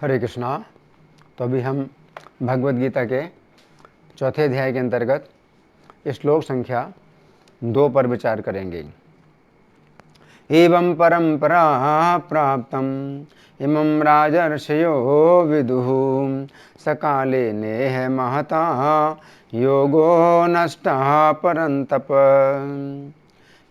हरे कृष्णा। तो अभी हम भगवद गीता के चौथे अध्याय के अंतर्गत श्लोक संख्या 2 पर विचार करेंगे। एवं परंपरा प्राप्तम इमं राजर्षयो विदुः सकाले नेह महता योगो नष्टः परंतप।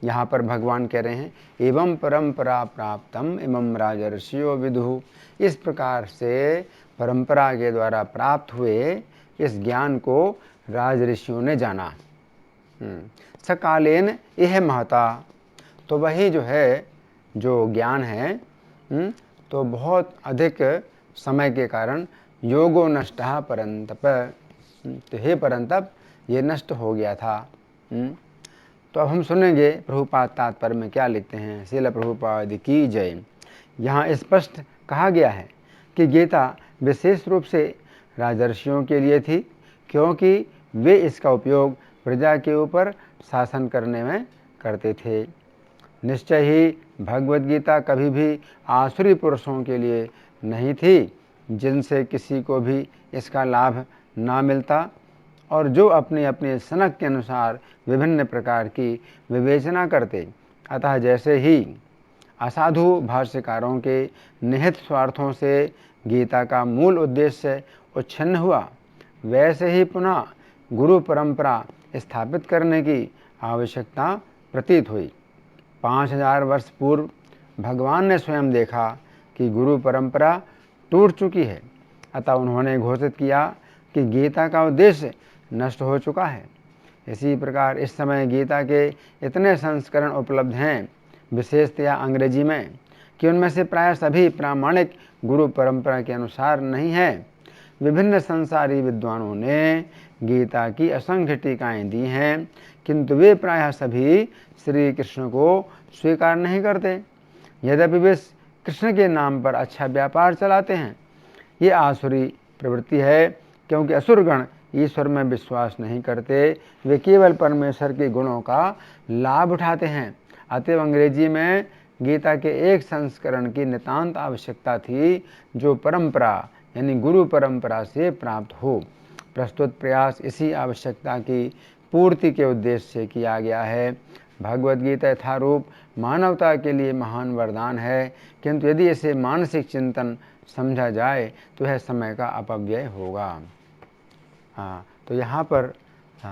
यहाँ पर भगवान कह रहे हैं एवं परंपरा प्राप्तम इमं राजर्षयो विदुः, इस प्रकार से परंपरा के द्वारा प्राप्त हुए इस ज्ञान को राज ऋषियों ने जाना। सकालेन यह महता, तो वही जो है जो ज्ञान है तो बहुत अधिक समय के कारण योगो नष्टः परंतप, तो हे परंतप ये नष्ट हो गया था। तो अब हम सुनेंगे प्रभुपाद तात्पर्य में क्या लिखते हैं। श्रील प्रभुपाद की जय। यहाँ स्पष्ट कहा गया है कि गीता विशेष रूप से राजर्षियों के लिए थी, क्योंकि वे इसका उपयोग प्रजा के ऊपर शासन करने में करते थे। निश्चय ही भगवद गीता कभी भी आसुरी पुरुषों के लिए नहीं थी, जिनसे किसी को भी इसका लाभ ना मिलता और जो अपने अपने सनक के अनुसार विभिन्न प्रकार की विवेचना करते। अतः जैसे ही असाधु भाष्यकारों के निहित स्वार्थों से गीता का मूल उद्देश्य उच्छिन्न हुआ, वैसे ही पुनः गुरु परंपरा स्थापित करने की आवश्यकता प्रतीत हुई। 5000 वर्ष पूर्व भगवान ने स्वयं देखा कि गुरु परंपरा टूट चुकी है, अतः उन्होंने घोषित किया कि गीता का उद्देश्य नष्ट हो चुका है। इसी प्रकार इस समय गीता के इतने संस्करण उपलब्ध हैं, विशेषतया अंग्रेजी में, कि उनमें से प्राय सभी प्रामाणिक गुरु परंपरा के अनुसार नहीं है। विभिन्न संसारी विद्वानों ने गीता की असंख्य टीकाएं दी हैं, किंतु वे प्रायः सभी श्री कृष्ण को स्वीकार नहीं करते, यद्यपि वे कृष्ण के नाम पर अच्छा व्यापार चलाते हैं। ये आसुरी प्रवृत्ति है, क्योंकि असुरगण ईश्वर में विश्वास नहीं करते, वे केवल परमेश्वर के गुणों का लाभ उठाते हैं। अतएव अंग्रेजी में गीता के एक संस्करण की नितांत आवश्यकता थी, जो परंपरा यानी गुरु परंपरा से प्राप्त हो। प्रस्तुत प्रयास इसी आवश्यकता की पूर्ति के उद्देश्य से किया गया है। भगवद गीता यथारूप मानवता के लिए महान वरदान है, किंतु यदि इसे मानसिक चिंतन समझा जाए तो यह समय का अपव्यय होगा। तो यहाँ पर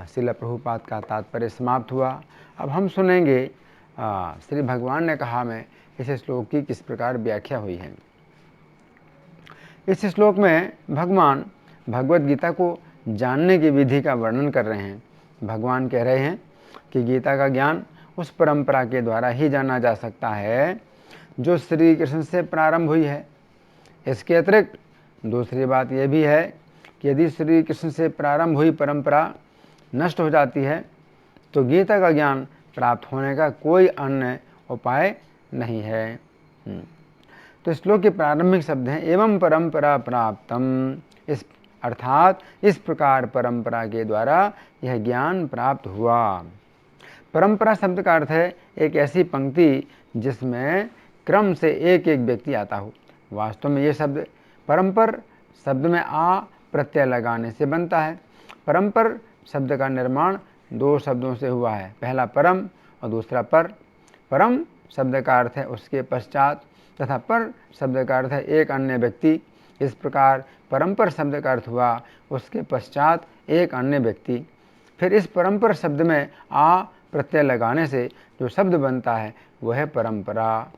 श्रील प्रभुपाद का तात्पर्य समाप्त हुआ। अब हम सुनेंगे श्री भगवान ने कहा में इस श्लोक की किस प्रकार व्याख्या हुई है। इस श्लोक में भगवान भगवद गीता को जानने की विधि का वर्णन कर रहे हैं। भगवान कह रहे हैं कि गीता का ज्ञान उस परंपरा के द्वारा ही जाना जा सकता है जो श्री कृष्ण से प्रारंभ हुई है। इसके अतिरिक्त दूसरी बात यह भी है कि यदि श्री कृष्ण से प्रारंभ हुई परंपरा नष्ट हो जाती है तो गीता का ज्ञान प्राप्त होने का कोई अन्य उपाय नहीं है। तो श्लोक के प्रारंभिक शब्द हैं एवं परंपरा प्राप्तम, इस अर्थात इस प्रकार परंपरा के द्वारा यह ज्ञान प्राप्त हुआ। परंपरा शब्द का अर्थ है एक ऐसी पंक्ति जिसमें क्रम से एक एक व्यक्ति आता हो। वास्तव में ये शब्द परंपर शब्द में आ प्रत्यय लगाने से बनता है। परंपर शब्द का निर्माण 2 शब्दों से हुआ है, पहला परम और दूसरा पर। परम शब्द का अर्थ है उसके पश्चात तथा पर शब्द का अर्थ है एक अन्य व्यक्ति। इस प्रकार परंपर शब्द का अर्थ हुआ उसके पश्चात एक अन्य व्यक्ति। फिर इस परंपर शब्द में आ प्रत्यय लगाने से जो शब्द बनता है वह है परंपरा।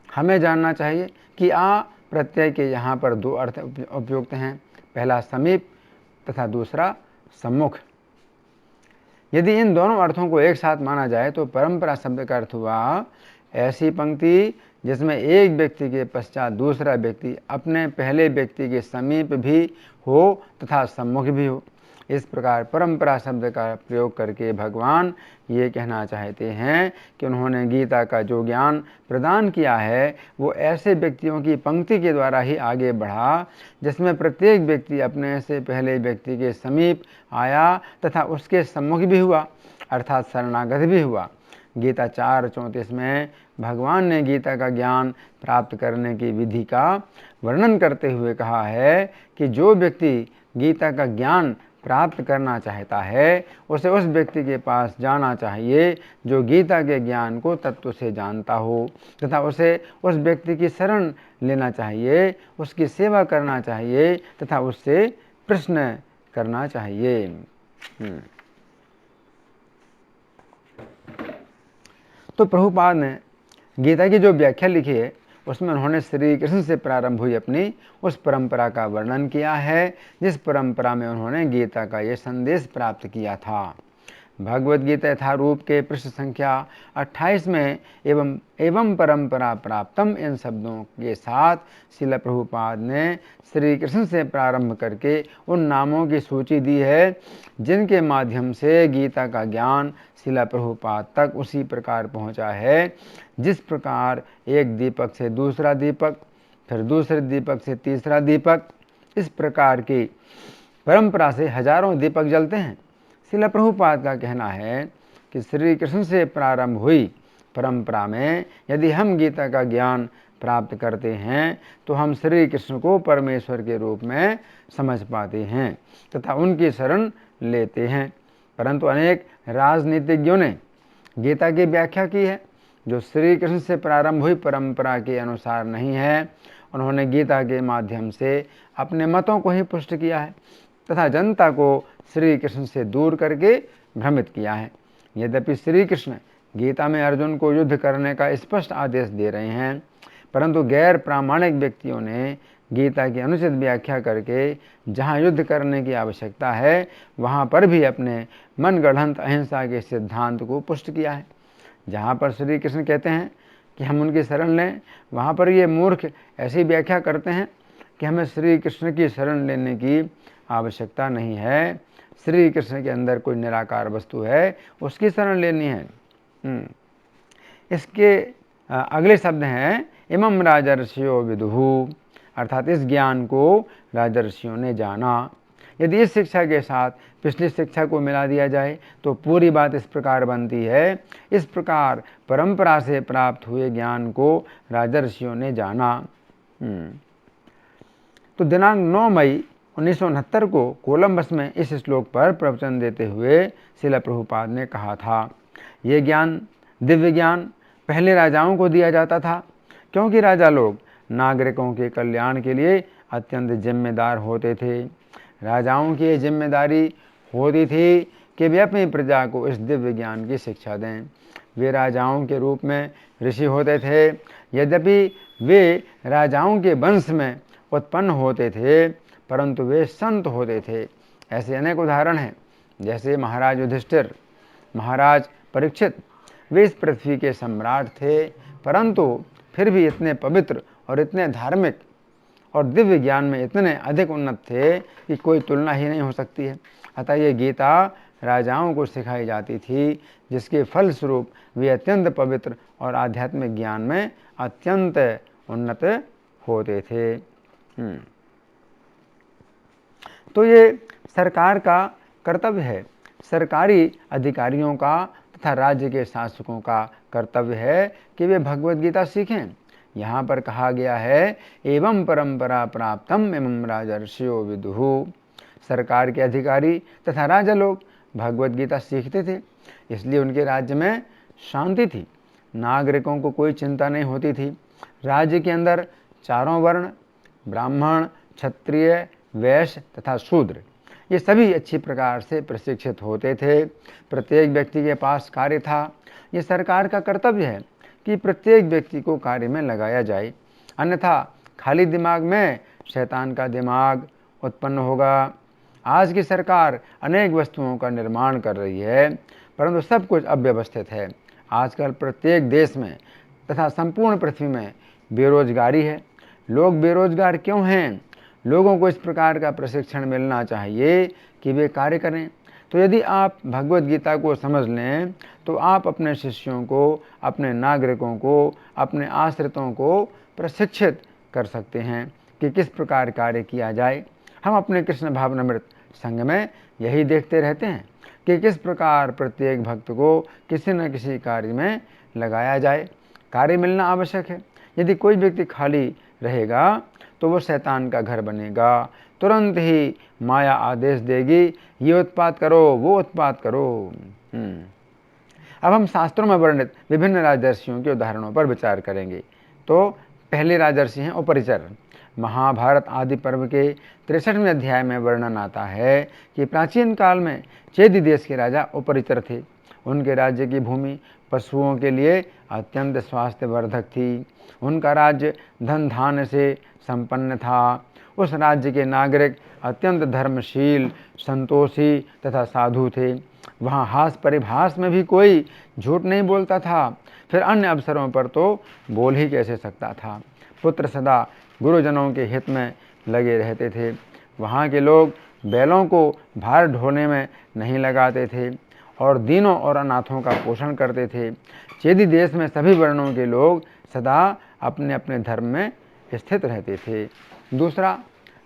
हमें जानना चाहिए कि आ प्रत्यय के यहाँ पर 2 अर्थ उपयुक्त हैं, पहला समीप तथा दूसरा सम्मुख। यदि इन दोनों अर्थों को एक साथ माना जाए तो परंपरा शब्द का अर्थ हुआ ऐसी पंक्ति जिसमें एक व्यक्ति के पश्चात दूसरा व्यक्ति अपने पहले व्यक्ति के समीप भी हो तथा सम्मुख भी हो। इस प्रकार परंपरा शब्द का प्रयोग करके भगवान ये कहना चाहते हैं कि उन्होंने गीता का जो ज्ञान प्रदान किया है वो ऐसे व्यक्तियों की पंक्ति के द्वारा ही आगे बढ़ा जिसमें प्रत्येक व्यक्ति अपने से पहले व्यक्ति के समीप आया तथा उसके सम्मुख भी हुआ, अर्थात शरणागत भी हुआ। गीता 4:34 में भगवान ने गीता का ज्ञान प्राप्त करने की विधि का वर्णन करते हुए कहा है कि जो व्यक्ति गीता का ज्ञान प्राप्त करना चाहता है उसे उस व्यक्ति के पास जाना चाहिए जो गीता के ज्ञान को तत्व से जानता हो, तथा उसे उस व्यक्ति की शरण लेना चाहिए, उसकी सेवा करना चाहिए तथा उससे प्रश्न करना चाहिए। तो प्रभुपाद ने गीता की जो व्याख्या लिखी है उसमें उन्होंने श्री कृष्ण से प्रारंभ हुई अपनी उस परंपरा का वर्णन किया है जिस परंपरा में उन्होंने गीता का ये संदेश प्राप्त किया था। भगवद गीता यथारूप के पृष्ठ संख्या 28 में एवं परंपरा प्राप्तम इन शब्दों के साथ श्रील प्रभुपाद ने श्री कृष्ण से प्रारंभ करके उन नामों की सूची दी है जिनके माध्यम से गीता का ज्ञान श्रील प्रभुपाद तक उसी प्रकार पहुंचा है जिस प्रकार एक दीपक से दूसरा दीपक, फिर दूसरे दीपक से तीसरा दीपक, इस प्रकार की परंपरा से हजारों दीपक जलते हैं। श्रील प्रभुपाद का कहना है कि श्री कृष्ण से प्रारंभ हुई परंपरा में यदि हम गीता का ज्ञान प्राप्त करते हैं तो हम श्री कृष्ण को परमेश्वर के रूप में समझ पाते हैं तथा उनकी शरण लेते हैं। परंतु अनेक राजनीतिज्ञों ने गीता की व्याख्या की है जो श्री कृष्ण से प्रारंभ हुई परंपरा के अनुसार नहीं है। उन्होंने गीता के माध्यम से अपने मतों को ही पुष्ट किया है तथा जनता को श्री कृष्ण से दूर करके भ्रमित किया है। यद्यपि श्री कृष्ण गीता में अर्जुन को युद्ध करने का स्पष्ट आदेश दे रहे हैं, परंतु गैर प्रामाणिक व्यक्तियों ने गीता की अनुचित व्याख्या करके जहाँ युद्ध करने की आवश्यकता है वहाँ पर भी अपने मनगढ़ंत अहिंसा के सिद्धांत को पुष्ट किया है। जहाँ पर श्री कृष्ण कहते हैं कि हम उनकी शरण लें, वहाँ पर ये मूर्ख ऐसी व्याख्या करते हैं कि हमें श्री कृष्ण की शरण लेने की आवश्यकता नहीं है, श्री कृष्ण के अंदर कोई निराकार वस्तु है उसकी शरण लेनी है। इसके अगले शब्द हैं इमं राजर्षियो विदुहु, अर्थात इस ज्ञान को राजर्षियों ने जाना। यदि इस शिक्षा के साथ पिछली शिक्षा को मिला दिया जाए तो पूरी बात इस प्रकार बनती है, इस प्रकार परंपरा से प्राप्त हुए ज्ञान को राजर्षियों ने जाना। तो दिनांक 9 मई 1969 को कोलंबस में इस श्लोक पर प्रवचन देते हुए श्रील प्रभुपाद ने कहा था, ये ज्ञान, दिव्य ज्ञान पहले राजाओं को दिया जाता था क्योंकि राजा लोग नागरिकों के कल्याण के लिए अत्यंत जिम्मेदार होते थे। राजाओं की जिम्मेदारी होती थी कि वे अपनी प्रजा को इस दिव्य ज्ञान की शिक्षा दें। वे राजाओं के रूप में ऋषि होते थे। यद्यपि वे राजाओं के वंश में उत्पन्न होते थे परंतु वे संत होते थे। ऐसे अनेक उदाहरण हैं, जैसे महाराज युधिष्ठिर, महाराज परीक्षित। वे इस पृथ्वी के सम्राट थे परंतु फिर भी इतने पवित्र और इतने धार्मिक और दिव्य ज्ञान में इतने अधिक उन्नत थे कि कोई तुलना ही नहीं हो सकती है। अतः ये गीता राजाओं को सिखाई जाती थी जिसके फलस्वरूप वे अत्यंत पवित्र और आध्यात्मिक ज्ञान में अत्यंत उन्नत होते थे। तो ये सरकार का कर्तव्य है, सरकारी अधिकारियों का तथा राज्य के शासकों का कर्तव्य है कि वे भगवद गीता सीखें। यहाँ पर कहा गया है एवं परंपरा प्राप्तम एवं राजर्षियो विदुहु। सरकार के अधिकारी तथा राजा लोग भगवद गीता सीखते थे, इसलिए उनके राज्य में शांति थी, नागरिकों को कोई चिंता नहीं होती थी। राज्य के अंदर चारों वर्ण, ब्राह्मण, क्षत्रिय, वैश्य तथा शूद्र, ये सभी अच्छी प्रकार से प्रशिक्षित होते थे। प्रत्येक व्यक्ति के पास कार्य था। ये सरकार का कर्तव्य है कि प्रत्येक व्यक्ति को कार्य में लगाया जाए, अन्यथा खाली दिमाग में शैतान का दिमाग उत्पन्न होगा। आज की सरकार अनेक वस्तुओं का निर्माण कर रही है परंतु सब कुछ अव्यवस्थित है। आजकल प्रत्येक देश में तथा संपूर्ण पृथ्वी में बेरोजगारी है। लोग बेरोजगार क्यों हैं? लोगों को इस प्रकार का प्रशिक्षण मिलना चाहिए कि वे कार्य करें। तो यदि आप भगवद गीता को समझ लें तो आप अपने शिष्यों को, अपने नागरिकों को, अपने आश्रितों को प्रशिक्षित कर सकते हैं कि किस प्रकार कार्य किया जाए। हम अपने कृष्ण भावनामृत संग में यही देखते रहते हैं कि किस प्रकार प्रत्येक भक्त को किसी न किसी कार्य में लगाया जाए। कार्य मिलना आवश्यक है। यदि कोई व्यक्ति खाली रहेगा तो वो शैतान का घर बनेगा। तुरंत ही माया आदेश देगी, ये उत्पात करो, वो उत्पात करो। अब हम शास्त्रों में वर्णित विभिन्न राजर्षियों के उदाहरणों पर विचार करेंगे। तो पहले राजर्षि हैं उपरिचर। महाभारत आदि पर्व के 63वें अध्याय में वर्णन आता है कि प्राचीन काल में चेदी देश के राजा उपरिचर थे। उनके राज्य की भूमि पशुओं के लिए अत्यंत स्वास्थ्यवर्धक थी। उनका राज्य धन धान्य से संपन्न था। उस राज्य के नागरिक अत्यंत धर्मशील, संतोषी तथा साधु थे। वहाँ हास परिभास में भी कोई झूठ नहीं बोलता था। फिर अन्य अवसरों पर तो बोल ही कैसे सकता था। पुत्र सदा गुरुजनों के हित में लगे रहते थे। वहाँ के लोग बैलों को भार ढोने में नहीं लगाते थे और दीनों और अनाथों का पोषण करते थे। चेदी देश में सभी वर्णों के लोग सदा अपने अपने धर्म में स्थित रहते थे। दूसरा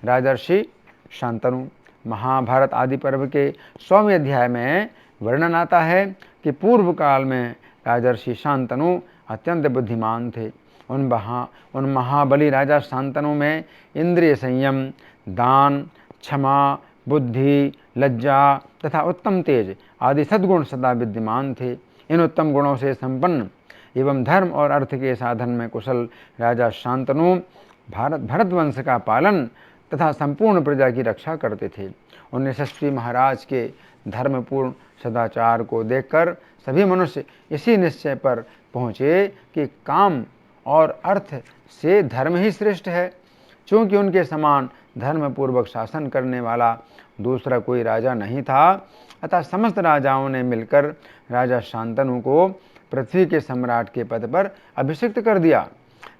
राजर्षि शांतनु। महाभारत आदि पर्व के 100वें अध्याय में वर्णन आता है कि पूर्व काल में राजर्षि शांतनु अत्यंत बुद्धिमान थे। उन महाबली राजा शांतनु में इंद्रिय संयम, दान, क्षमा, बुद्धि, लज्जा तथा उत्तम तेज आदि सद्गुण सदा विद्यमान थे। इन उत्तम गुणों से संपन्न एवं धर्म और अर्थ के साधन में कुशल राजा शांतनु भरतवंश का पालन तथा संपूर्ण प्रजा की रक्षा करते थे। उन यशस्वी महाराज के धर्मपूर्ण सदाचार को देखकर सभी मनुष्य इसी निश्चय पर पहुँचे कि काम और अर्थ से धर्म ही श्रेष्ठ है। चूँकि उनके समान धर्मपूर्वक शासन करने वाला दूसरा कोई राजा नहीं था, अतः समस्त राजाओं ने मिलकर राजा शांतनु को पृथ्वी के सम्राट के पद पर अभिषिक्त कर दिया।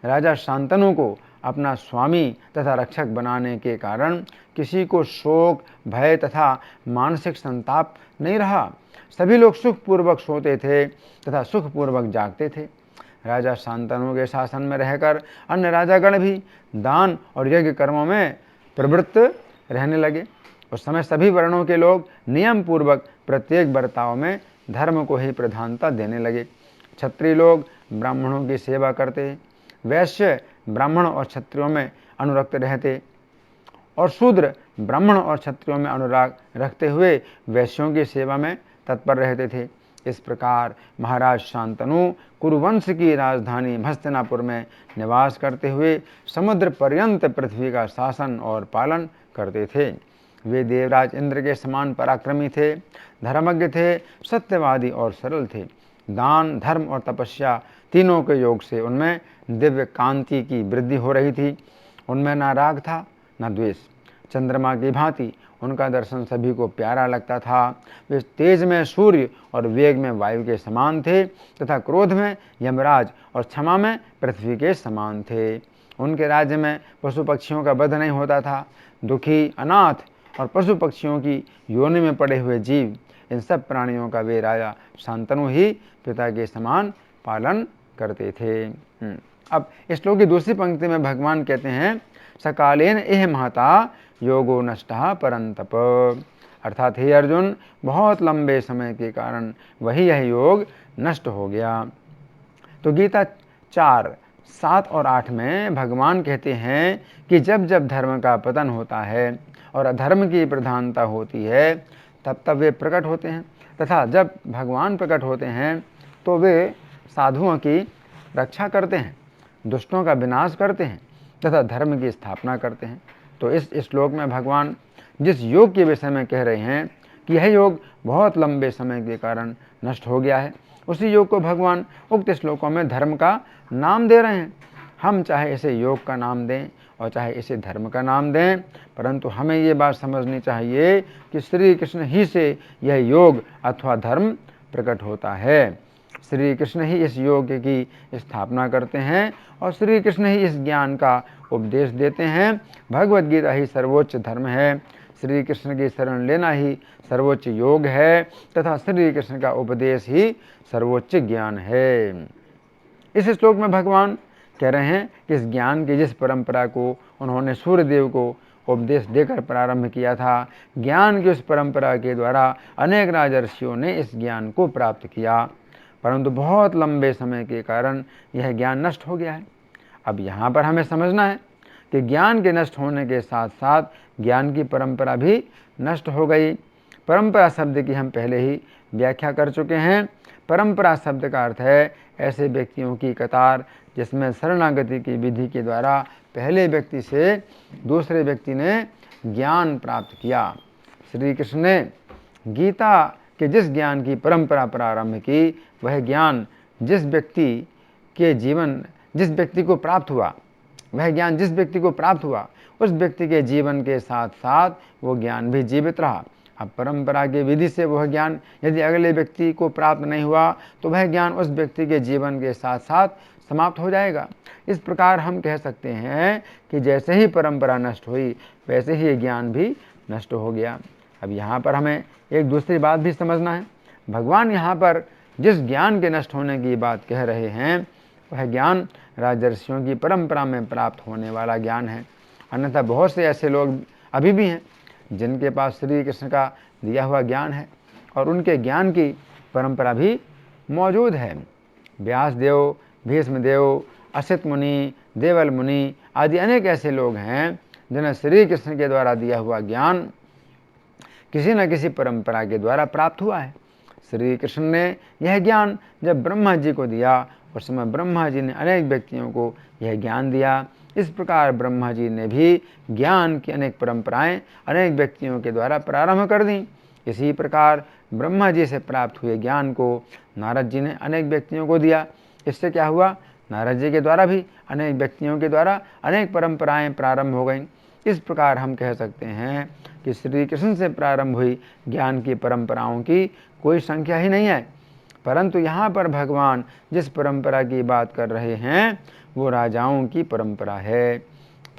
राजा शांतनु को अपना स्वामी तथा रक्षक बनाने के कारण किसी को शोक, भय तथा मानसिक संताप नहीं रहा। सभी लोग सुखपूर्वक सोते थे तथा सुखपूर्वक जागते थे। राजा शांतनु के शासन में रहकर अन्य राजागण भी दान और यज्ञ कर्मों में प्रवृत्त रहने लगे। उस समय सभी वर्णों के लोग नियम पूर्वक प्रत्येक बर्ताव में धर्म को ही प्रधानता देने लगे। क्षत्रिय लोग ब्राह्मणों की सेवा करते, वैश्य ब्राह्मण और क्षत्रियों में अनुरक्त रहते और शूद्र ब्राह्मण और क्षत्रियों में अनुराग रखते हुए वैश्यों की सेवा में तत्पर रहते थे। इस प्रकार महाराज शांतनु कुरुवंश की राजधानी हस्तिनापुर में निवास करते हुए समुद्र पर्यंत पृथ्वी का शासन और पालन करते थे। वे देवराज इंद्र के समान पराक्रमी थे, धर्मज्ञ थे, सत्यवादी और सरल थे। दान, धर्म और तपस्या तीनों के योग से उनमें दिव्य कांति की वृद्धि हो रही थी। उनमें न राग था न द्वेष। चंद्रमा की भांति उनका दर्शन सभी को प्यारा लगता था। वे तेज में सूर्य और वेग में वायु के समान थे तथा क्रोध में यमराज और क्षमा में पृथ्वी के समान थे। उनके राज्य में पशु पक्षियों का वध नहीं होता था। दुखी, अनाथ और पशु पक्षियों की योनि में पड़े हुए जीव, इन सब प्राणियों का वे राजा शांतनु ही पिता के समान पालन करते थे। अब इस श्लोक की दूसरी पंक्ति में भगवान कहते हैं, सकालेन एह महता योगो नष्टः परंतप। अर्थात हे अर्जुन, बहुत लंबे समय के कारण वही यह योग नष्ट हो गया। तो गीता 4, 7 और 8 में भगवान कहते हैं कि जब जब धर्म का पतन होता है और अधर्म की प्रधानता होती है, तब तब वे प्रकट होते हैं तथा जब भगवान प्रकट होते हैं तो वे साधुओं की रक्षा करते हैं, दुष्टों का विनाश करते हैं तथा धर्म की स्थापना करते हैं। तो इस श्लोक में भगवान जिस योग के विषय में कह रहे हैं कि यह योग बहुत लंबे समय के कारण नष्ट हो गया है, उसी योग को भगवान उक्त श्लोकों में धर्म का नाम दे रहे हैं। हम चाहे इसे योग का नाम दें और चाहे इसे धर्म का नाम दें, परंतु हमें ये बात समझनी चाहिए कि श्री कृष्ण ही से यह योग अथवा धर्म प्रकट होता है। श्री कृष्ण ही इस योग की स्थापना करते हैं और श्री कृष्ण ही इस ज्ञान का उपदेश देते हैं। भगवद गीता ही सर्वोच्च धर्म है। श्री कृष्ण की शरण लेना ही सर्वोच्च योग है तथा श्री कृष्ण का उपदेश ही सर्वोच्च ज्ञान है। इस श्लोक में भगवान कह रहे हैं कि इस ज्ञान की जिस परंपरा को उन्होंने सूर्यदेव को उपदेश देकर प्रारंभ किया था। ज्ञान की उस परंपरा के द्वारा अनेक राजर्षियों ने इस ज्ञान को प्राप्त किया, परंतु बहुत लंबे समय के कारण यह ज्ञान नष्ट हो गया है। अब यहाँ पर हमें समझना है कि ज्ञान के नष्ट होने के साथ साथ ज्ञान की परंपरा भी नष्ट हो गई। परंपरा शब्द की हम पहले ही व्याख्या कर चुके हैं। परंपरा शब्द का अर्थ है ऐसे व्यक्तियों की कतार जिसमें शरणागति की विधि के द्वारा पहले व्यक्ति से दूसरे व्यक्ति ने ज्ञान प्राप्त किया। श्री कृष्ण ने गीता के जिस ज्ञान की परंपरा प्रारंभ की, वह ज्ञान जिस व्यक्ति को प्राप्त हुआ, वह ज्ञान जिस व्यक्ति को प्राप्त हुआ, उस व्यक्ति के जीवन के साथ साथ वो ज्ञान भी जीवित रहा। अब परंपरा की विधि से वह ज्ञान यदि अगले व्यक्ति को प्राप्त नहीं हुआ तो वह ज्ञान उस व्यक्ति के जीवन के साथ साथ समाप्त हो जाएगा। इस प्रकार हम कह सकते हैं कि जैसे ही परंपरा नष्ट हुई वैसे ही ये ज्ञान भी नष्ट हो गया। अब यहाँ पर हमें एक दूसरी बात भी समझना है। भगवान यहाँ पर जिस ज्ञान के नष्ट होने की बात कह रहे हैं वह ज्ञान राजर्षियों की परंपरा में प्राप्त होने वाला ज्ञान है। अन्यथा बहुत से ऐसे लोग अभी भी हैं जिनके पास श्री कृष्ण का दिया हुआ ज्ञान है और उनके ज्ञान की परंपरा भी मौजूद है। व्यास देव, भीष्म देव, असित मुनि, देवल मुनि आदि अनेक ऐसे लोग हैं जिन्हें श्री कृष्ण के द्वारा दिया हुआ ज्ञान किसी न किसी परंपरा के द्वारा प्राप्त हुआ है। श्री कृष्ण ने यह ज्ञान जब ब्रह्मा जी को दिया उस समय ब्रह्मा जी ने अनेक व्यक्तियों को यह ज्ञान दिया। इस प्रकार ब्रह्मा जी ने भी ज्ञान की अनेक परंपराएं अनेक व्यक्तियों के द्वारा प्रारंभ कर दी। इसी प्रकार ब्रह्मा जी से प्राप्त हुए ज्ञान को नारद जी ने अनेक व्यक्तियों को दिया। इससे क्या हुआ, नारद जी के द्वारा भी अनेक व्यक्तियों के द्वारा अनेक परंपराएं प्रारंभ हो गईं। इस प्रकार हम कह सकते हैं कि श्री कृष्ण से प्रारंभ हुई ज्ञान की परंपराओं की कोई संख्या ही नहीं है। परंतु यहाँ पर भगवान जिस परंपरा की बात कर रहे हैं वो राजाओं की परंपरा है।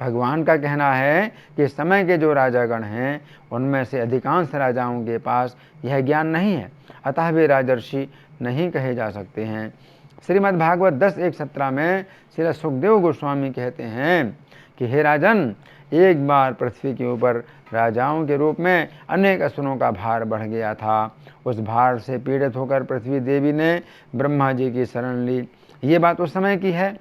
भगवान का कहना है कि समय के जो राजागण हैं उनमें से अधिकांश राजाओं के पास यह ज्ञान नहीं है, अतः वे राजर्षि नहीं कहे जा सकते हैं। श्रीमद् भागवत 10:1-17 में श्री सुखदेव गोस्वामी कहते हैं कि हे राजन, एक बार पृथ्वी के ऊपर राजाओं के रूप में अनेक असुरों का भार बढ़ गया था। उस भार से पीड़ित होकर पृथ्वी देवी ने ब्रह्मा जी की शरण ली। ये बात उस समय की है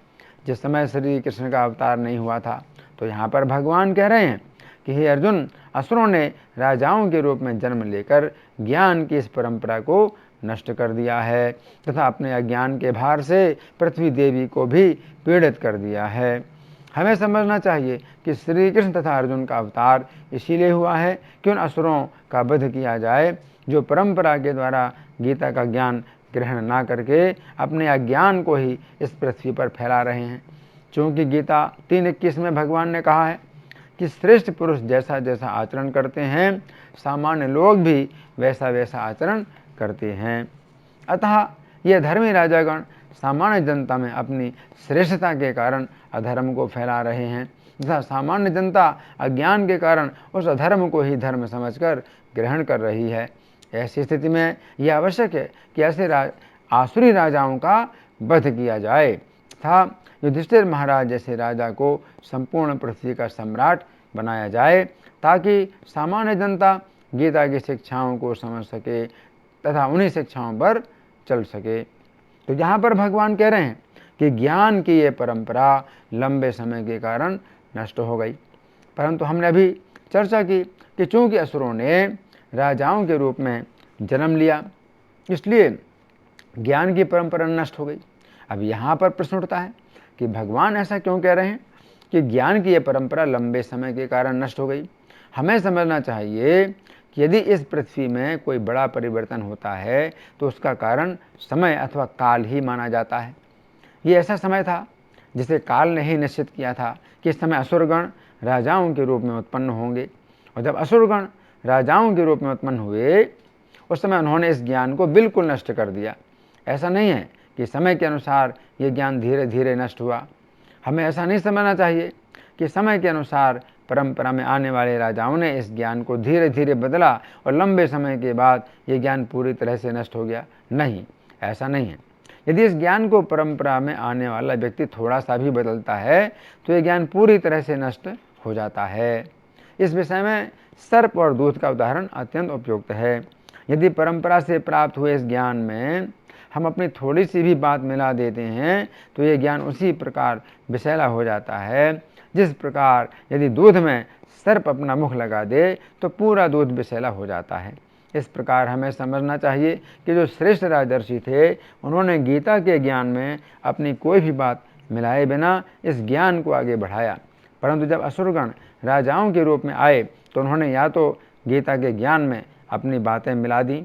जिस समय श्री कृष्ण का अवतार नहीं हुआ था। तो यहाँ पर भगवान कह रहे हैं कि हे अर्जुन, असुरों ने राजाओं के रूप में जन्म लेकर ज्ञान की इस परंपरा को नष्ट कर दिया है तथा अपने अज्ञान के भार से पृथ्वी देवी को भी पीड़ित कर दिया है। हमें समझना चाहिए कि श्री कृष्ण तथा अर्जुन का अवतार इसीलिए हुआ है कि उन असुरों का वध किया जाए जो परंपरा के द्वारा गीता का ज्ञान ग्रहण ना करके अपने अज्ञान को ही इस पृथ्वी पर फैला रहे हैं। चूँकि गीता 3:21 में भगवान ने कहा है कि श्रेष्ठ पुरुष जैसा जैसा आचरण करते हैं सामान्य लोग भी वैसा वैसा आचरण करते हैं। अतः ये धर्मी राजागण सामान्य जनता में अपनी श्रेष्ठता के कारण अधर्म को फैला रहे हैं तथा सामान्य जनता अज्ञान के कारण उस अधर्म को ही धर्म समझकर ग्रहण कर रही है। ऐसी स्थिति में यह आवश्यक है कि ऐसे आसुरी राजाओं का वध किया जाए तथा युधिष्ठिर महाराज जैसे राजा को संपूर्ण पृथ्वी का सम्राट बनाया जाए ताकि सामान्य जनता गीता की शिक्षाओं को समझ सके तथा उन्हीं शिक्षाओं पर चल सके। तो यहाँ पर भगवान कह रहे हैं कि ज्ञान की ये परंपरा लंबे समय के कारण नष्ट हो गई। परंतु हमने अभी चर्चा की कि चूँकि असुरों ने राजाओं के रूप में जन्म लिया इसलिए ज्ञान की परंपरा नष्ट हो गई। अब यहाँ पर प्रश्न उठता है कि भगवान ऐसा क्यों कह रहे हैं कि ज्ञान की यह परंपरा लंबे समय के कारण नष्ट हो गई। हमें समझना चाहिए कि यदि इस पृथ्वी में कोई बड़ा परिवर्तन होता है तो उसका कारण समय अथवा काल ही माना जाता है। ये ऐसा समय था जिसे काल ने ही निश्चित किया था कि इस समय असुरगण राजाओं के रूप में उत्पन्न होंगे, और जब असुरगण राजाओं के रूप में उत्पन्न हुए उस समय उन्होंने इस ज्ञान को बिल्कुल नष्ट कर दिया। ऐसा नहीं है कि समय के अनुसार ये ज्ञान धीरे धीरे नष्ट हुआ। हमें ऐसा नहीं समझना चाहिए कि समय के अनुसार परंपरा में आने वाले राजाओं ने इस ज्ञान को धीरे धीरे बदला और लंबे समय के बाद ये ज्ञान पूरी तरह से नष्ट हो गया। नहीं, ऐसा नहीं है। यदि इस ज्ञान को परंपरा में आने वाला व्यक्ति थोड़ा सा भी बदलता है तो ये ज्ञान पूरी तरह से नष्ट हो जाता है। इस विषय में सर्प और दूध का उदाहरण अत्यंत उपयुक्त है। यदि परंपरा से प्राप्त हुए इस ज्ञान में हम अपनी थोड़ी सी भी बात मिला देते हैं तो ये ज्ञान उसी प्रकार विषैला हो जाता है जिस प्रकार यदि दूध में सर्प अपना मुख लगा दे तो पूरा दूध विषैला हो जाता है। इस प्रकार हमें समझना चाहिए कि जो श्रेष्ठ राजर्षि थे उन्होंने गीता के ज्ञान में अपनी कोई भी बात मिलाए बिना इस ज्ञान को आगे बढ़ाया, परंतु जब असुरगण राजाओं के रूप में आए तो उन्होंने या तो गीता के ज्ञान में अपनी बातें मिला दी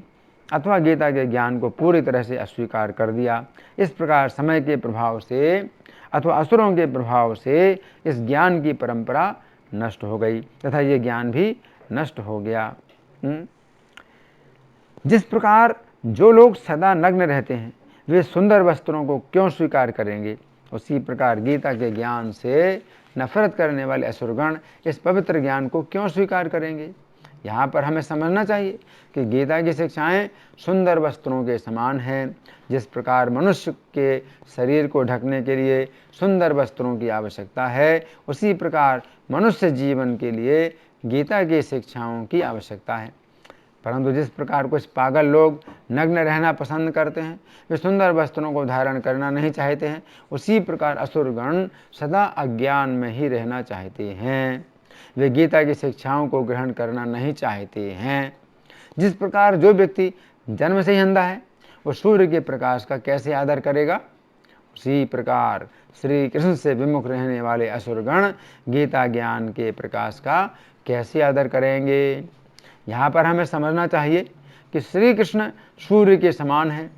अथवा गीता के ज्ञान को पूरी तरह से अस्वीकार कर दिया। इस प्रकार समय के प्रभाव से अथवा असुरों के प्रभाव से इस ज्ञान की परंपरा नष्ट हो गई तथा ये ज्ञान भी नष्ट हो गया। जिस प्रकार जो लोग सदा नग्न रहते हैं वे सुंदर वस्त्रों को क्यों स्वीकार करेंगे, उसी प्रकार गीता के ज्ञान से नफरत करने वाले असुरगण इस पवित्र ज्ञान को क्यों स्वीकार करेंगे। यहाँ पर हमें समझना चाहिए कि गीता की शिक्षाएं सुंदर वस्त्रों के समान हैं। जिस प्रकार मनुष्य के शरीर को ढकने के लिए सुंदर वस्त्रों की आवश्यकता है, उसी प्रकार मनुष्य जीवन के लिए गीता की शिक्षाओं की आवश्यकता है। परंतु जिस प्रकार कुछ पागल लोग नग्न रहना पसंद करते हैं, वे सुंदर वस्त्रों को धारण करना नहीं चाहते हैं, उसी प्रकार असुरगण सदा अज्ञान में ही रहना चाहते हैं। वे गीता की शिक्षाओं को ग्रहण करना नहीं चाहते हैं। जिस प्रकार जो व्यक्ति जन्म से ही अंधा है वो सूर्य के प्रकाश का कैसे आदर करेगा, उसी प्रकार श्री कृष्ण से विमुख रहने वाले असुरगण गीता ज्ञान के प्रकाश का कैसे आदर करेंगे। यहाँ पर हमें समझना चाहिए कि श्री कृष्ण सूर्य के समान हैं।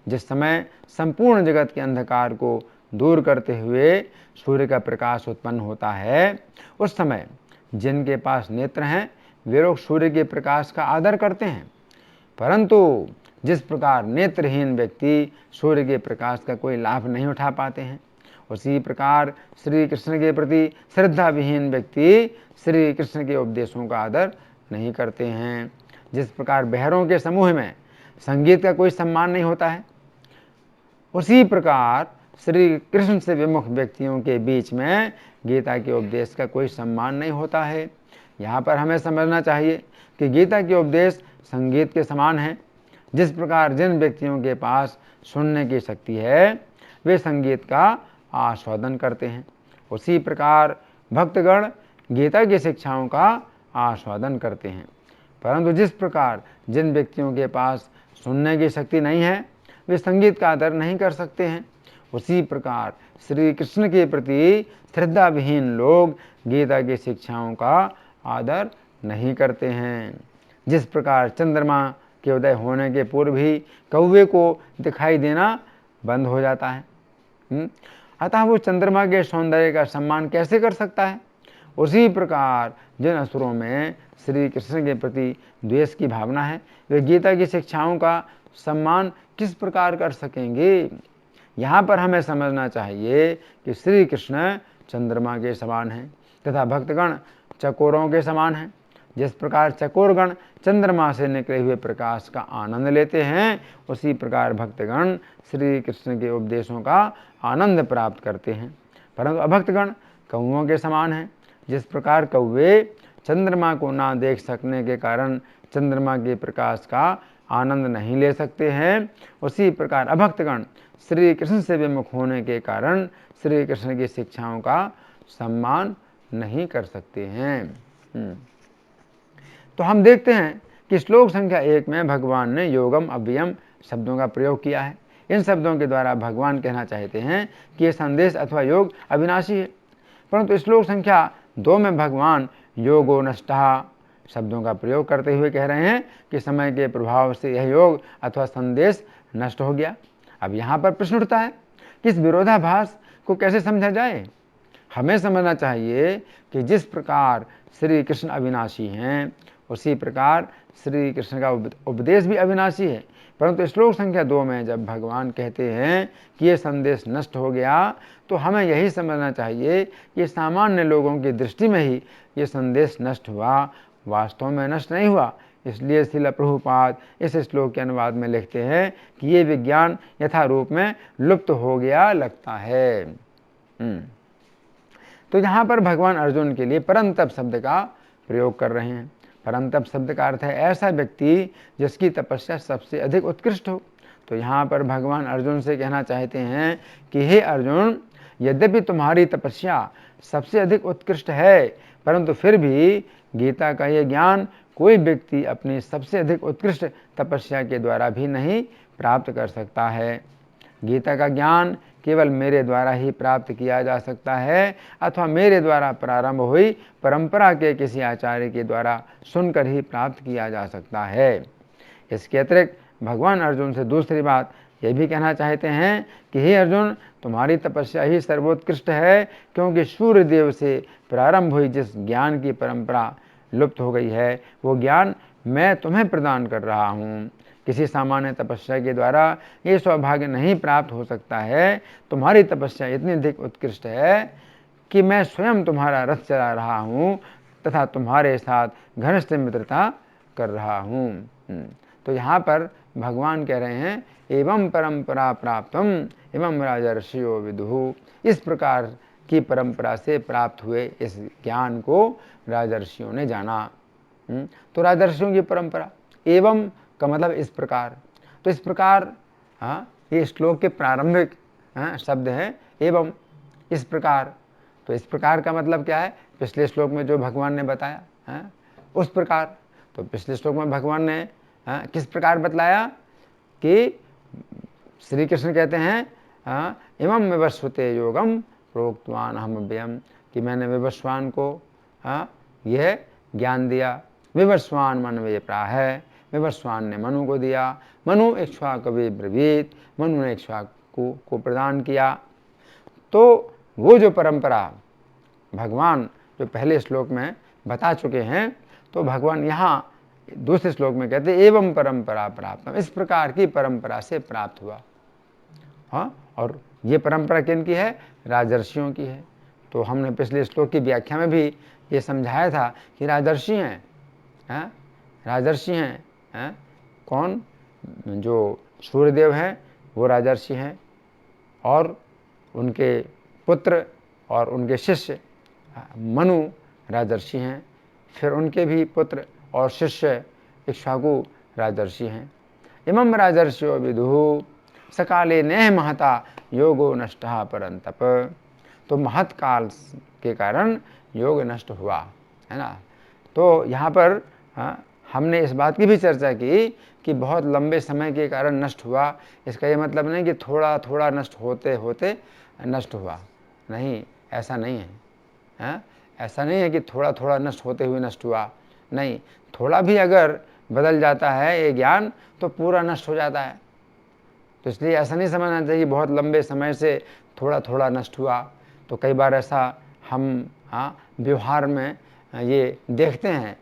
जिस समय संपूर्ण जगत के अंधकार को दूर करते हुए सूर्य का प्रकाश उत्पन्न होता है, उस समय जिनके पास नेत्र हैं वे लोग सूर्य के प्रकाश का आदर करते हैं, परंतु जिस प्रकार नेत्रहीन व्यक्ति सूर्य के प्रकाश का कोई लाभ नहीं उठा पाते हैं, उसी प्रकार श्री कृष्ण के प्रति श्रद्धा विहीन व्यक्ति श्री कृष्ण के उपदेशों का आदर नहीं करते हैं। जिस प्रकार बहरों के समूह में संगीत का कोई सम्मान नहीं होता है, उसी प्रकार श्री कृष्ण से विमुख व्यक्तियों के बीच में गीता के उपदेश का कोई सम्मान नहीं होता है। यहाँ पर हमें समझना चाहिए कि गीता के उपदेश संगीत के समान है। जिस प्रकार जिन व्यक्तियों के पास सुनने की शक्ति है वे संगीत का आस्वादन करते हैं, उसी प्रकार भक्तगण गीता की शिक्षाओं का आस्वादन करते हैं। परंतु जिस प्रकार जिन व्यक्तियों के पास सुनने की शक्ति नहीं है वे संगीत का आदर नहीं कर सकते हैं, उसी प्रकार श्री कृष्ण के प्रति श्रद्धा विहीन लोग गीता की शिक्षाओं का आदर नहीं करते हैं। जिस प्रकार चंद्रमा के उदय होने के पूर्व ही कौवे को दिखाई देना बंद हो जाता है, अतः वो चंद्रमा के सौंदर्य का सम्मान कैसे कर सकता है। उसी प्रकार जिन असुरों में श्री कृष्ण के प्रति द्वेष की भावना है वे गीता की शिक्षाओं का सम्मान किस प्रकार कर सकेंगे। यहाँ पर हमें समझना चाहिए कि श्री कृष्ण चंद्रमा के समान हैं तथा भक्तगण चकोरों के समान हैं। जिस प्रकार चकोरगण चंद्रमा से निकले हुए प्रकाश का आनंद लेते हैं, उसी प्रकार भक्तगण श्री कृष्ण के उपदेशों का आनंद प्राप्त करते हैं। परंतु अभक्तगण कौओं के समान हैं। जिस प्रकार कौवे चंद्रमा को ना देख सकने के कारण चंद्रमा के प्रकाश का आनंद नहीं ले सकते हैं, उसी प्रकार अभक्तगण श्री कृष्ण से विमुख होने के कारण श्री कृष्ण की शिक्षाओं का सम्मान नहीं कर सकते हैं। तो हम देखते हैं कि श्लोक संख्या 1 में भगवान ने योगम अव्ययम शब्दों का प्रयोग किया है। इन शब्दों के द्वारा भगवान कहना चाहते हैं कि यह संदेश अथवा योग अविनाशी है। परंतु श्लोक संख्या 2 में भगवान योगो नष्टः शब्दों का प्रयोग करते हुए कह रहे हैं कि समय के प्रभाव से यह योग अथवा संदेश नष्ट हो गया। अब यहाँ पर प्रश्न उठता है कि इस विरोधाभास को कैसे समझा जाए। हमें समझना चाहिए कि जिस प्रकार श्री कृष्ण अविनाशी हैं, उसी प्रकार श्री कृष्ण का उपदेश भी अविनाशी है। परंतु श्लोक संख्या 2 में जब भगवान कहते हैं कि ये संदेश नष्ट हो गया, तो हमें यही समझना चाहिए कि सामान्य लोगों की दृष्टि में ही ये संदेश नष्ट हुआ, वास्तव में नष्ट नहीं हुआ। इसलिए श्रील प्रभुपाद इस श्लोक के अनुवाद में लिखते हैं कि ये विज्ञान यथारूप में लुप्त हो गया लगता है। तो यहाँ पर भगवान अर्जुन के लिए परंतप शब्द का प्रयोग कर रहे हैं। परंतप शब्द का अर्थ है ऐसा व्यक्ति जिसकी तपस्या सबसे अधिक उत्कृष्ट हो। तो यहाँ पर भगवान अर्जुन से कहना चाहते हैं कि हे अर्जुन, यद्यपि तुम्हारी तपस्या सबसे अधिक उत्कृष्ट है, परंतु फिर भी गीता का यह ज्ञान कोई व्यक्ति अपनी सबसे अधिक उत्कृष्ट तपस्या के द्वारा भी नहीं प्राप्त कर सकता है। गीता का ज्ञान केवल मेरे द्वारा ही प्राप्त किया जा सकता है अथवा मेरे द्वारा प्रारंभ हुई परंपरा के किसी आचार्य के द्वारा सुनकर ही प्राप्त किया जा सकता है। इसके अतिरिक्त भगवान अर्जुन से दूसरी बात यह भी कहना चाहते हैं कि हे अर्जुन, तुम्हारी तपस्या ही सर्वोत्कृष्ट है, क्योंकि सूर्यदेव से प्रारंभ हुई जिस ज्ञान की परंपरा लुप्त हो गई है, वो ज्ञान मैं तुम्हें प्रदान कर रहा हूँ। किसी सामान्य तपस्या के द्वारा ये सौभाग्य नहीं प्राप्त हो सकता है। तुम्हारी तपस्या इतनी अधिक उत्कृष्ट है कि मैं स्वयं तुम्हारा रथ चला रहा हूँ तथा तुम्हारे साथ घनिष्ठ मित्रता कर रहा हूँ। तो यहाँ पर भगवान कह रहे हैं एवं परंपरा प्राप्तम एवं राजर्षियो विदुः, इस प्रकार की परंपरा से प्राप्त हुए इस ज्ञान को राजर्षियों ने जाना। तो राजर्षियों की परंपरा, एवं का मतलब इस प्रकार। तो इस प्रकार ये श्लोक के प्रारंभिक शब्द है एवं, इस प्रकार। तो इस प्रकार का मतलब क्या है? पिछले श्लोक में जो भगवान ने बताया उस प्रकार। तो पिछले श्लोक में भगवान ने किस प्रकार बतलाया कि श्री कृष्ण कहते हैं इमं विवस्वते योगम प्रोक्तवान अहम व्ययम, कि मैंने विवस्वान को यह ज्ञान दिया। विवस्वान मनवे प्राह, विवस्वान ने मनु को दिया। मनु इक्ष्वाकु ब्रवीत, मनु ने इक्ष्वाकु को प्रदान किया। तो वो जो परंपरा भगवान जो पहले श्लोक में बता चुके हैं, तो भगवान यहाँ दूसरे श्लोक में कहते एवं परंपरा प्राप्त, इस प्रकार की परंपरा से प्राप्त हुआ। और ये परंपरा किन की है? राजर्षियों की है। तो हमने पिछले श्लोक की व्याख्या में भी ये समझाया था कि राजर्षि हैं, राजर्षि हैं कौन? जो सूर्यदेव हैं वो राजर्षि हैं, और उनके पुत्र और उनके शिष्य मनु राजर्षि हैं। फिर उनके भी पुत्र और शिष्य इक्ष्वाकु राजर्षि हैं। इमं राजर्षियो विदुः सकाले नेह महता योगो नष्टः परंतप, तो महत काल के कारण योग नष्ट हुआ, है ना। तो यहाँ पर हमने इस बात की भी चर्चा की कि बहुत लंबे समय के कारण नष्ट हुआ। इसका ये मतलब नहीं कि थोड़ा थोड़ा नष्ट होते होते नष्ट हुआ, नहीं, ऐसा नहीं है। ऐसा नहीं है कि थोड़ा थोड़ा नष्ट होते हुए नष्ट हुआ, नहीं, थोड़ा भी अगर बदल जाता है ये ज्ञान तो पूरा नष्ट हो जाता है। तो इसलिए ऐसा नहीं समझना चाहिए कि बहुत लंबे समय से थोड़ा थोड़ा नष्ट हुआ। तो कई बार ऐसा हम व्यवहार में ये देखते हैं,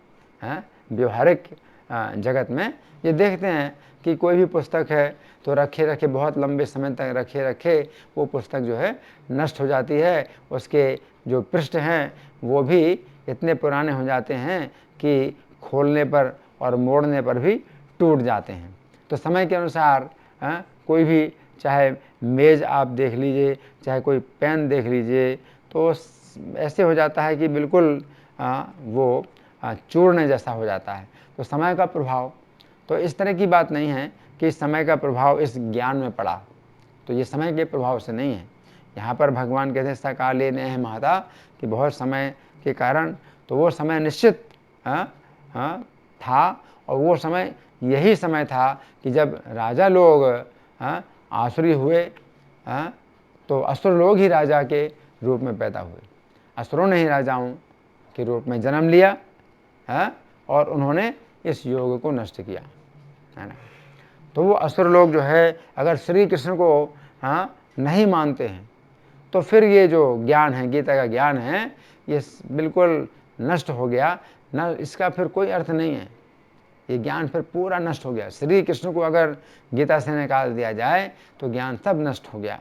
व्यवहारिक जगत में ये देखते हैं कि कोई भी पुस्तक है तो रखे रखे बहुत लंबे समय तक रखे रखे वो पुस्तक जो है नष्ट हो जाती है। उसके जो पृष्ठ हैं वो भी इतने पुराने हो जाते हैं कि खोलने पर और मोड़ने पर भी टूट जाते हैं। तो समय के अनुसार कोई भी, चाहे मेज़ आप देख लीजिए, चाहे कोई पेन देख लीजिए, तो ऐसे हो जाता है कि बिल्कुल वो चूर्ण जैसा हो जाता है। तो समय का प्रभाव, तो इस तरह की बात नहीं है कि समय का प्रभाव इस ज्ञान में पड़ा, तो ये समय के प्रभाव से नहीं है। यहाँ पर भगवान कहते हैं सकाले नेह महता, कि बहुत समय के कारण, तो वो समय निश्चित था, और वो समय यही समय था कि जब राजा लोग आसुरी हुए, तो असुर लोग ही राजा के रूप में पैदा हुए। असुरों ने ही राजाओं के रूप में जन्म लिया, और उन्होंने इस योग को नष्ट किया, है ना। तो वो असुर लोग जो है अगर श्री कृष्ण को नहीं मानते हैं, तो फिर ये जो ज्ञान है, गीता का ज्ञान है, ये बिल्कुल नष्ट हो गया ना, इसका फिर कोई अर्थ नहीं है। ये ज्ञान फिर पूरा नष्ट हो गया। श्री कृष्ण को अगर गीता से निकाल दिया जाए तो ज्ञान सब नष्ट हो गया।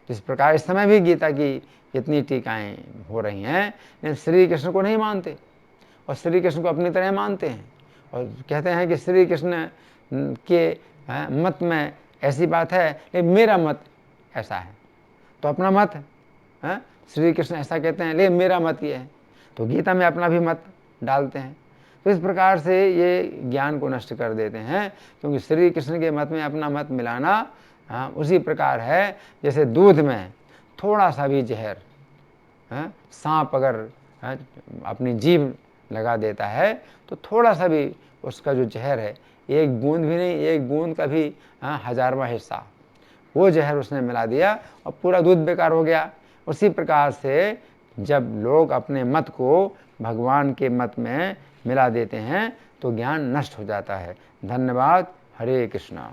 इस प्रकार इस समय भी गीता की इतनी टीकाएं हो रही हैं, लेकिन श्री कृष्ण को नहीं मानते, और श्री कृष्ण को अपनी तरह मानते हैं, और कहते हैं कि श्री कृष्ण के मत में ऐसी बात है, लेकिन मेरा मत ऐसा है। तो अपना मत श्री कृष्ण ऐसा कहते हैं, लेकिन मेरा मत ये है। तो गीता में अपना भी मत डालते हैं। तो इस प्रकार से ये ज्ञान को नष्ट कर देते हैं, क्योंकि श्री कृष्ण के मत में अपना मत मिलाना उसी प्रकार है जैसे दूध में थोड़ा सा भी जहर, सांप अगर अपनी जीभ लगा देता है तो थोड़ा सा भी उसका जो जहर है, एक बूंद भी नहीं, एक बूंद का भी 1000वां हिस्सा वो जहर उसने मिला दिया और पूरा दूध बेकार हो गया। उसी प्रकार से जब लोग अपने मत को भगवान के मत में मिला देते हैं तो ज्ञान नष्ट हो जाता है। धन्यवाद। हरे कृष्णा।